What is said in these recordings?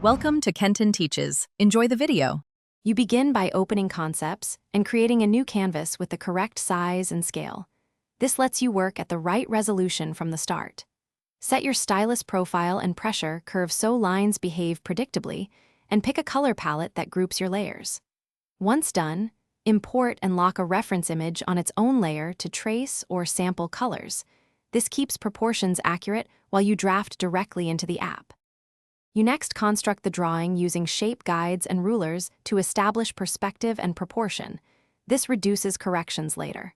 Welcome to Kenton Teaches. Enjoy the video. You begin by opening concepts and creating a new canvas with the correct size and scale. This lets you work at the right resolution from the start. Set your stylus profile and pressure curve so lines behave predictably, and pick a color palette that groups your layers. Once done, import and lock a reference image on its own layer to trace or sample colors. This keeps proportions accurate while you draft directly into the app. You next construct the drawing using shape guides and rulers to establish perspective and proportion. This reduces corrections later.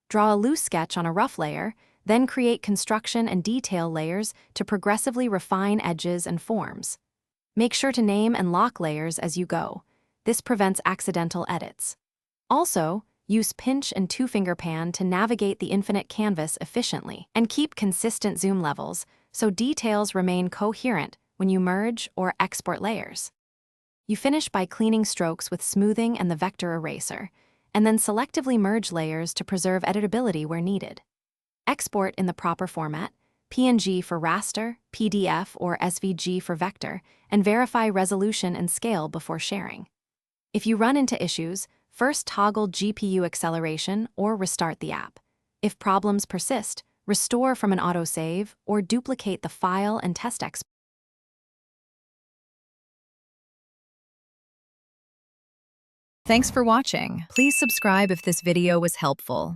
Draw a loose sketch on a rough layer, then create construction and detail layers to progressively refine edges and forms. Make sure to name and lock layers as you go. This prevents accidental edits. Also, use pinch and two-finger pan to navigate the infinite canvas efficiently, and keep consistent zoom levels so details remain coherent when you merge or export layers. You finish by cleaning strokes with smoothing and the vector eraser, and then selectively merge layers to preserve editability where needed. Export in the proper format, PNG for raster, PDF or SVG for vector, and verify resolution and scale before sharing. If you run into issues, first toggle GPU acceleration or restart the app. If problems persist, restore from an autosave or duplicate the file and test export. Thanks for watching. Please subscribe if this video was helpful.